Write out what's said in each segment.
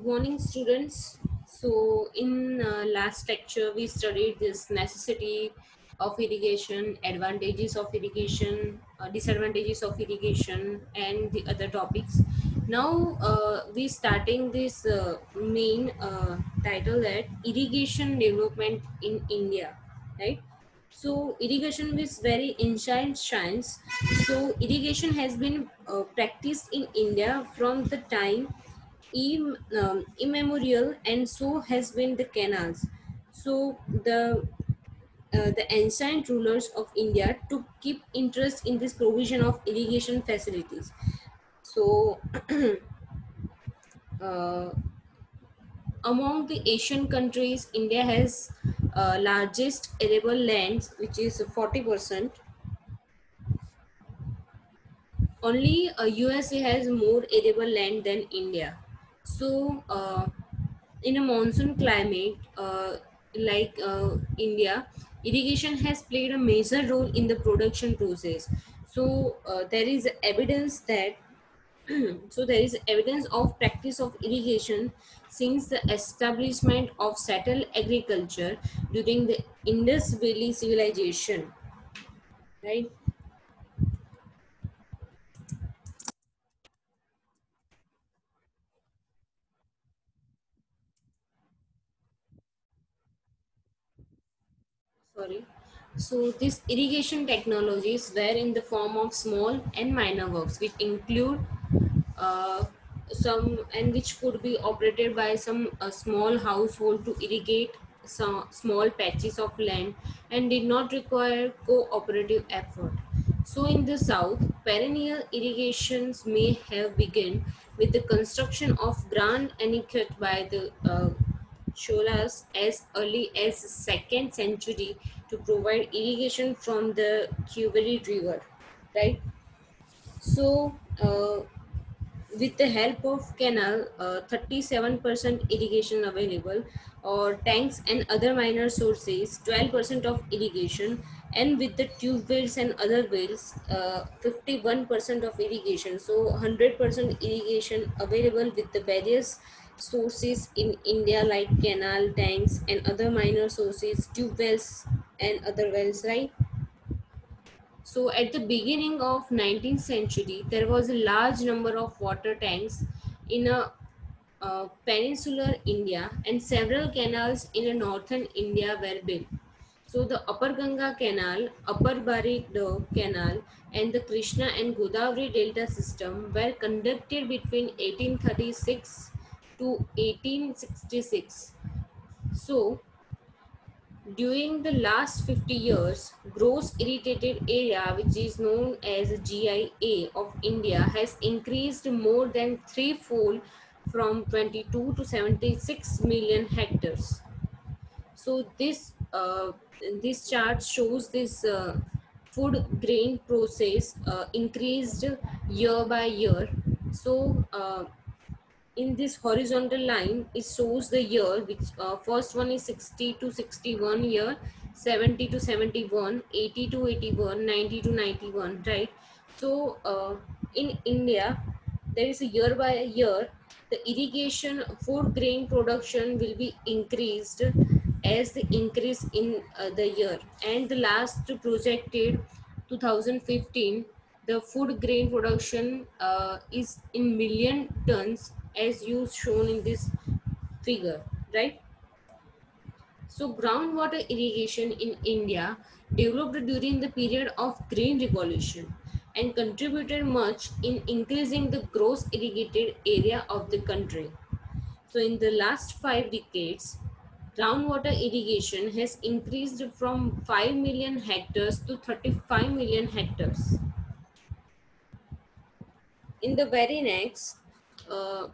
morning, students. So, in last lecture, we studied this necessity of irrigation, advantages of irrigation, disadvantages of irrigation, and the other topics. Now, we starting this main title that irrigation development in India, right? So irrigation is very ancient science. So irrigation has been practiced in India from the time immemorial, and so has been the canals. So the ancient rulers of India took keep interest in this provision of irrigation facilities. So uh, among the Asian countries, India has largest arable lands, which is 40%. Only USA has more arable land than India. So, in a monsoon climate India, irrigation has played a major role in the production process. So, there is evidence that there is evidence of practice of irrigation since the establishment of settled agriculture during the Indus Valley civilization, right? Sorry. So these irrigation technologies were in the form of small and minor works, which include uh, some and which could be operated by some small household to irrigate some small patches of land and did not require cooperative effort. So in the south, perennial irrigations may have begun with the construction of Grand Anicut by the Cholas as early as 2nd century to provide irrigation from the Kaveri River, right? So, with the help of canal, 37% irrigation available, or tanks and other minor sources, 12% of irrigation, and with the tube wells and other wells, 51% of irrigation. So, 100% irrigation available with the various sources in India like canal, tanks, and other minor sources, tube wells, and other wells, right? So at the beginning of 19th century, there was a large number of water tanks in a peninsular India, and several canals in a northern India were built. So the Upper Ganga Canal, Upper Bharadwaj Canal, and the Krishna and Godavari Delta system were conducted between 1836 to 1866. So during the last 50 years, gross irrigated area, which is known as GIA of India, has increased more than threefold from 22 to 76 million hectares. So this chart shows this food grain process increased year by year. So in this horizontal line it shows the year, which first one is 60 to 61 year, 70 to 71, 80 to 81, 90 to 91, right? So in India there is a year by year the irrigation food grain production will be increased as the increase in the year, and the last projected 2015 the food grain production is in million tons as you shown in this figure, right? So groundwater irrigation in India developed during the period of green revolution and contributed much in increasing the gross irrigated area of the country. So in the last 5 decades, groundwater irrigation has increased from 5 million hectares to 35 million hectares. In the very next, uh,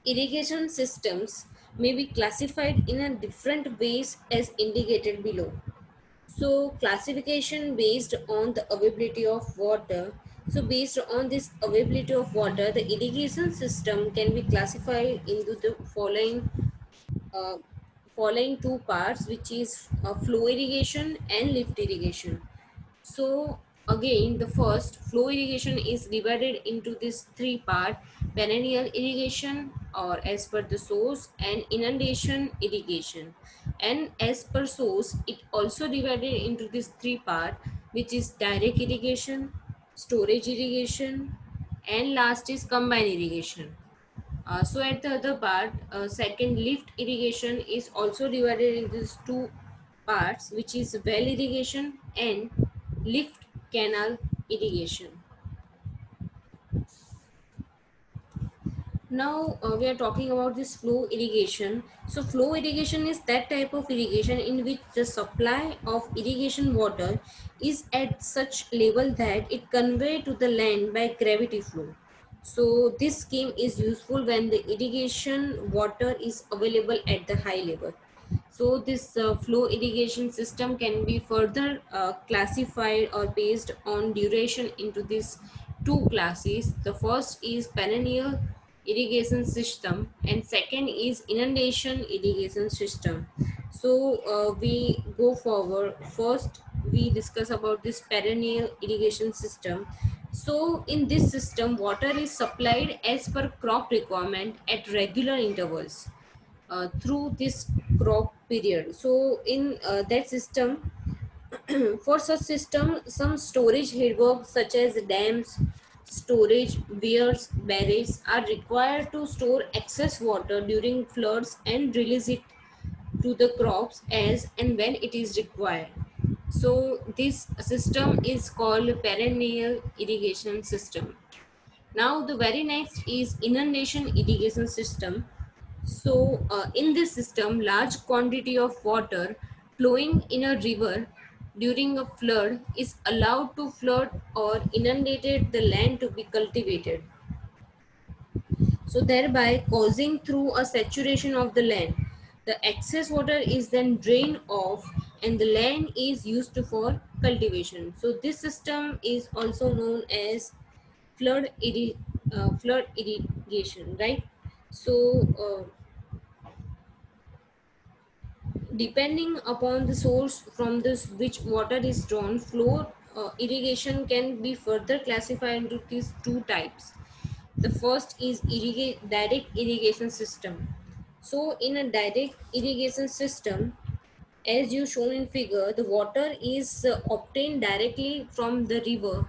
irrigation systems may be classified in a different ways as indicated below. So classification based on the availability of water. So based on this availability of water, the irrigation system can be classified into the uh, following two parts, which is flow irrigation and lift irrigation. So Again, the first flow irrigation is divided into this three part: perennial irrigation or as per the source, and inundation irrigation. And as per source, it also divided into this three part, which is direct irrigation, storage irrigation, and last is combined irrigation. So at the other part, second lift irrigation is also divided into these two parts, which is well irrigation and lift canal irrigation. Now we are talking about this flow irrigation. So flow irrigation is that type of irrigation in which the supply of irrigation water is at such level that it convey to the land by gravity flow. So this scheme is useful when the irrigation water is available at the high level. So this flow irrigation system can be further classified or based on duration into these two classes. The first is perennial irrigation system and second is inundation irrigation system. So we go forward. First we discuss about this perennial irrigation system. So in this system, water is supplied as per crop requirement at regular intervals through this crop period. So in that system, for such system, some storage headworks such as dams, storage weirs, barrages are required to store excess water during floods and release it to the crops as and when it is required. So this system is called perennial irrigation system. Now the very next is inundation irrigation system. So in this system, large quantity of water flowing in a river during a flood is allowed to flood or inundated the land to be cultivated. So thereby causing through a saturation of the land. The excess water is then drained off and the land is used for cultivation. So this system is also known as flood irrigation, right? So depending upon the source from this which water is drawn, flow irrigation can be further classified into these two types. The first is direct irrigation system. So in a direct irrigation system, as you shown in figure, the water is obtained directly from the river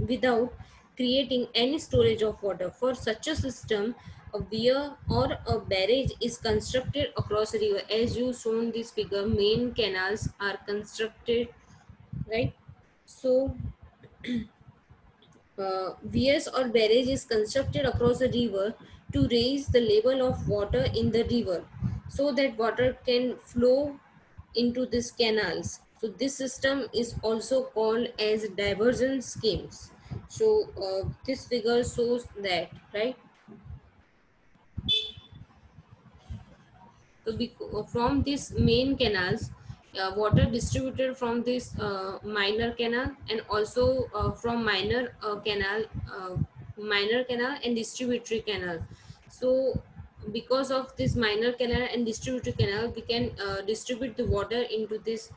without creating any storage of water. For such a system, a weir or a barrage is constructed across a river. As you shown this figure, main canals are constructed, right? So weirs or barrage is constructed across a river to raise the level of water in the river so that water can flow into these canals. So this system is also called as diversion schemes. So this figure shows that, right? So from these main canals, water distributed from this minor canal and also from minor canal and distributary canal. So because of this minor canal and distributary canal, we can distribute the water into this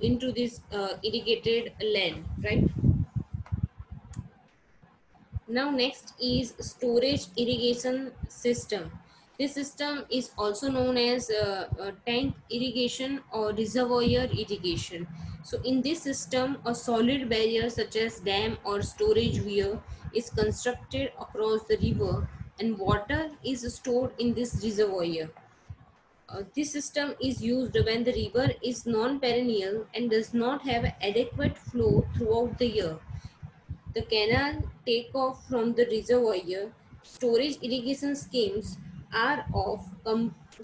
into this irrigated land, right? Now next is storage irrigation system. This system is also known as tank irrigation or reservoir irrigation. So in this system, a solid barrier such as dam or storage weir is constructed across the river and water is stored in this reservoir. This system is used when the river is non-perennial and does not have adequate flow throughout the year. The canal take off from the reservoir. Storage irrigation schemes are of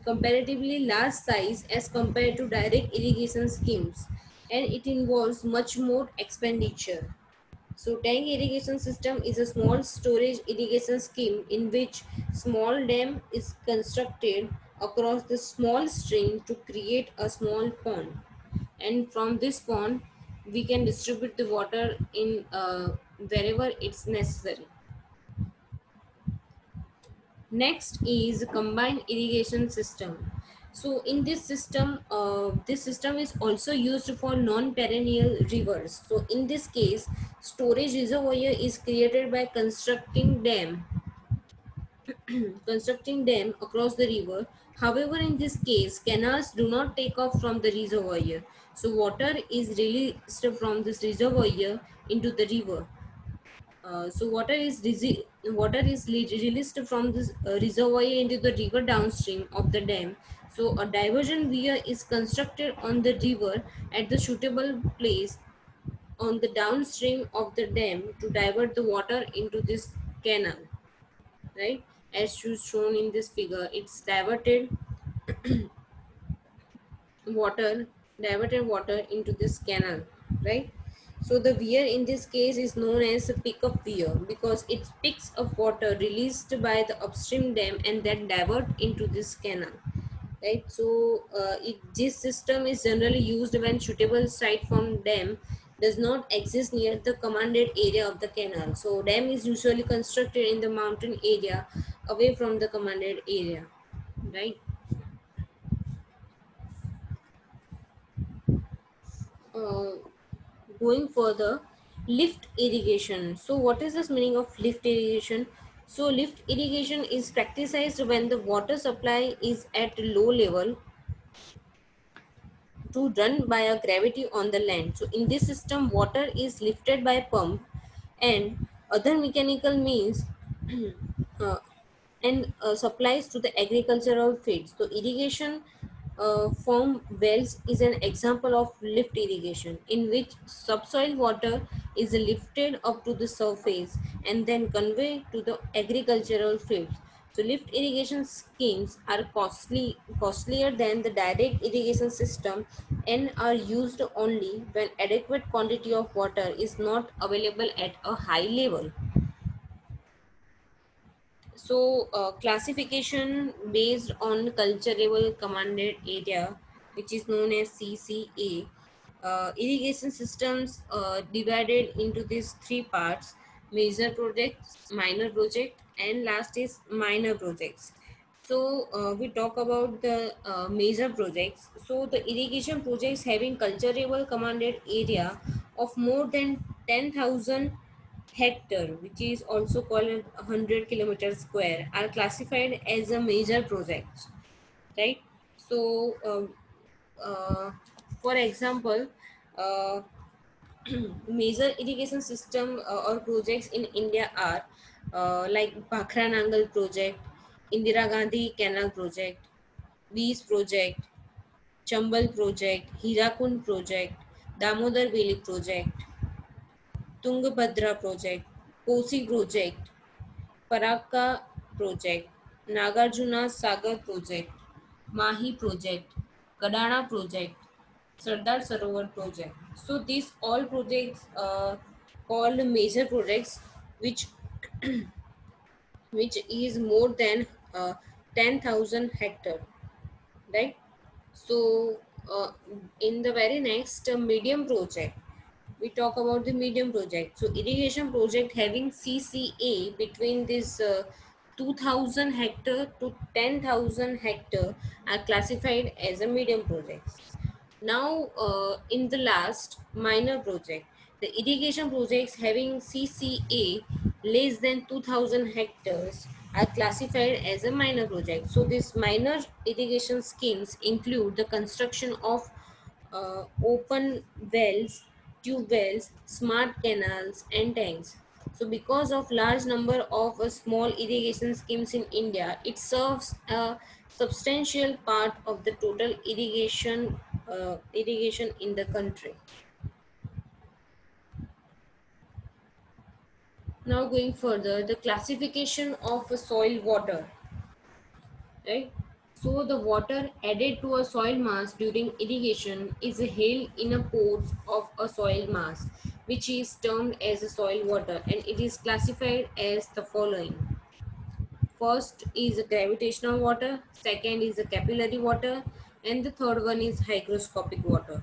comparatively large size as compared to direct irrigation schemes, and it involves much more expenditure. So tank irrigation system is a small storage irrigation scheme in which small dam is constructed across the small stream to create a small pond, and from this pond we can distribute the water in wherever it's necessary. Next is combined irrigation system. So in this system is also used for non-perennial rivers. So in this case, storage reservoir is created by constructing dam across the river. However, in this case, canals do not take off from the reservoir. So water is released from this reservoir into the river. So released from this reservoir into the river downstream of the dam. So a diversion weir is constructed on the river at the suitable place on the downstream of the dam to divert the water into this canal, right? As shown in this figure, it's water diverted water into this canal, right? So the weir in this case is known as a pickup weir because it picks up water released by the upstream dam and then divert into this canal, right? So this system is generally used when suitable site from dam does not exist near the commanded area of the canal. So dam is usually constructed in the mountain area away from the commanded area, right? uh, Going further, lift irrigation. So what is this meaning of lift irrigation? So lift irrigation is practiced when the water supply is at low level to run by a gravity on the land. So in this system, water is lifted by pump and other mechanical means uh, and supplies to the agricultural fields. So irrigation from wells is an example of lift irrigation in which subsoil water is lifted up to the surface and then conveyed to the agricultural fields. So lift irrigation schemes are costlier than the direct irrigation system and are used only when adequate quantity of water is not available at a high level. So, classification based on culturable commanded area, which is known as CCA. Irrigation systems divided into these three parts: major projects, minor project, and last is minor projects. So, we talk about the major projects. So, the irrigation projects having culturable commanded area of more than 10,000 hectare, which is also called 100 kilometer square, are classified as a major project, right? So uh, for example, uh, major irrigation system or projects in India are like Bhakra Nangal project, Indira Gandhi canal project, Bees project, Chambal project, Hirakund project, Damodar Valley project, Tungabhadra project, Kosi project, Farakka project, Nagarjuna Sagar project, Mahi project, Kadana project, Sardar Sarovar project. So these all projects called major projects, which which is more than 10,000 hectare, right? So in the very next medium project, we talk about the medium project. So irrigation project having CCA between this 2000 hectare to 10,000 hectare are classified as a medium projects. Now in the last minor project, the irrigation projects having CCA less than 2000 hectares are classified as a minor project. So these minor irrigation schemes include the construction of open wells, tube wells, smart canals, and tanks. So, because of large number of small irrigation schemes in India, it serves a substantial part of the total irrigation in the country. Now, going further, the classification of soil water, right? So the water added to a soil mass during irrigation is held in a pores of a soil mass, which is termed as a soil water, and it is classified as the following. First is gravitational water, second is capillary water, and the third one is hygroscopic water.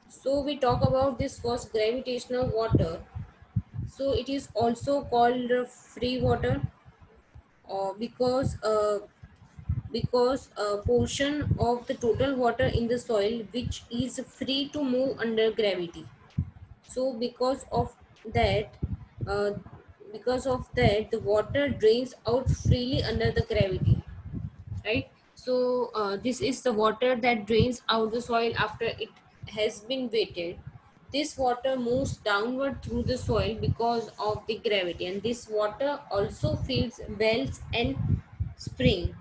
So we talk about this first gravitational water. So it is also called free water because because a portion of the total water in the soil which is free to move under gravity. So that uh, because of that the water drains out freely under the gravity, right? So this is the water that drains out the soil after it has been weighted. This water moves downward through the soil because of the gravity, and this water also fills wells and spring.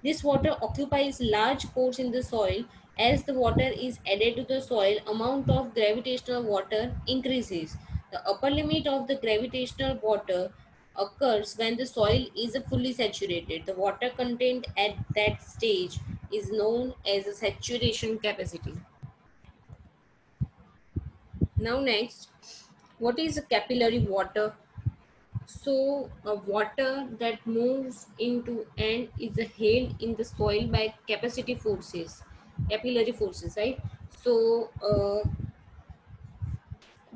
This water occupies large pores in the soil. As the water is added to the soil, amount of gravitational water increases. The upper limit of the gravitational water occurs when the soil is fully saturated. The water content at that stage is known as a saturation capacity. Now next, what is capillary water? So, water that moves into and is held in the soil by capillary forces, right? So,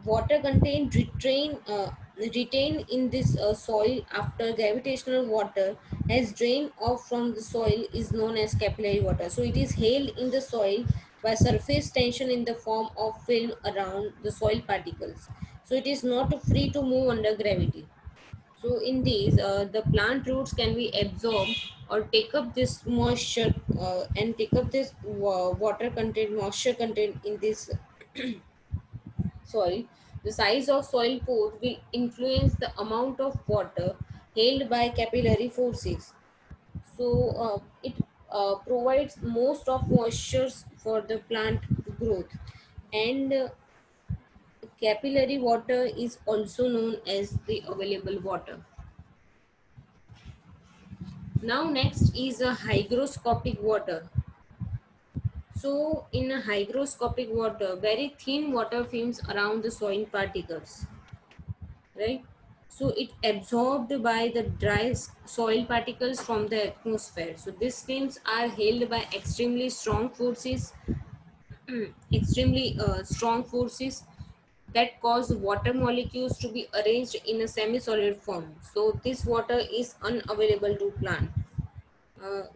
water contained retained in this soil after gravitational water has drained off from the soil is known as capillary water. So, it is held in the soil by surface tension in the form of film around the soil particles. So, it is not free to move under gravity. So in these, the plant roots can be absorbed or take up this moisture and take up this water content, moisture content in this soil. The size of soil pore will influence the amount of water held by capillary forces. So it provides most of moistures for the plant growth, and capillary water is also known as the available water. Now next is a hygroscopic water. So in a hygroscopic water, very thin water films around the soil particles, right? So it absorbed by the dry soil particles from the atmosphere. So these films are held by extremely strong forces that cause water molecules to be arranged in a semi-solid form. So this water is unavailable to plant.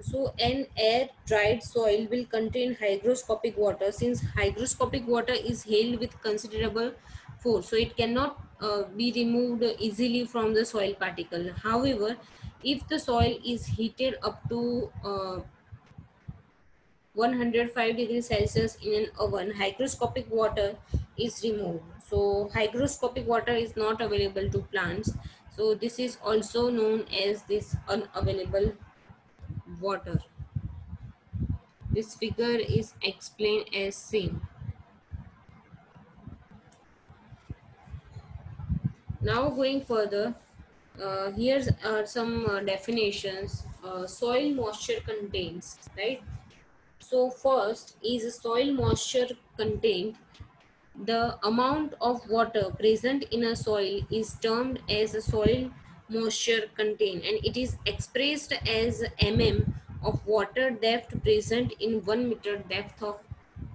So an air dried soil will contain hygroscopic water, since hygroscopic water is held with considerable force, so it cannot be removed easily from the soil particle. However, if the soil is heated up to 105 degrees Celsius in an oven, hygroscopic water is removed. So hygroscopic water is not available to plants. So this is also known as this unavailable water. This figure is explained as seen. Now going further, here's some definitions. Soil moisture contains, right? So first is soil moisture contained. The amount of water present in a soil is termed as a soil moisture contained, and it is expressed as mm of water depth present in 1 meter depth of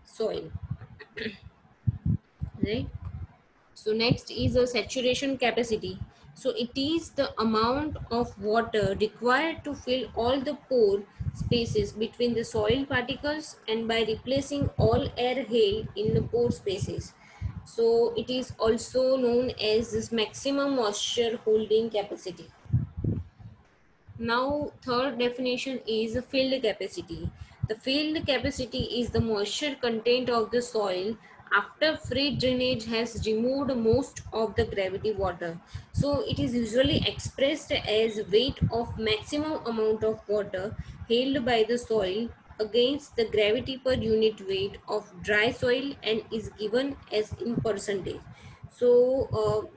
soil, right? So next is a saturation capacity. So it is the amount of water required to fill all the pore spaces between the soil particles and by replacing all air held in the pore spaces. So it is also known as this maximum moisture holding capacity. Now, third definition is field capacity. The field capacity is the moisture content of the soil after free drainage has removed most of the gravity water. So, it is usually expressed as weight of maximum amount of water held by the soil against the gravity per unit weight of dry soil and is given as in percentage. So,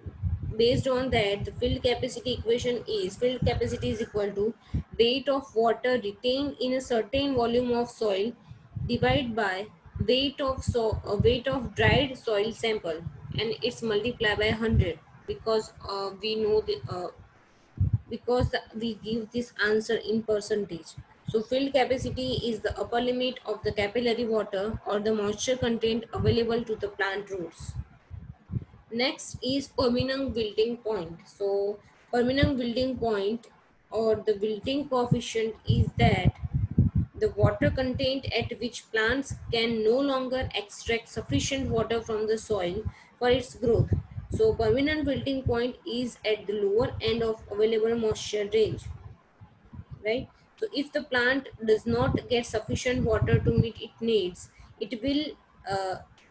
based on that, the field capacity equation is field capacity is equal to weight of water retained in a certain volume of soil divided by weight of dried soil sample, and it's multiplied by 100 because we know we give this answer in percentage. So field capacity is the upper limit of the capillary water or the moisture content available to the plant roots. Next is permanent wilting point. So permanent wilting point or the wilting coefficient is that the water content at which plants can no longer extract sufficient water from the soil for its growth. So permanent wilting point is at the lower end of available moisture range, right? So if the plant does not get sufficient water to meet its needs, it will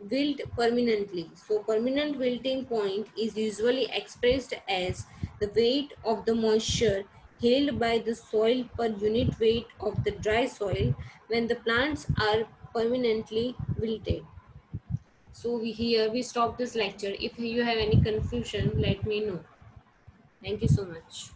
wilt permanently. So permanent wilting point is usually expressed as the weight of the moisture held by the soil per unit weight of the dry soil when the plants are permanently wilted. So here we stop this lecture. If you have any confusion, let me know. Thank you so much.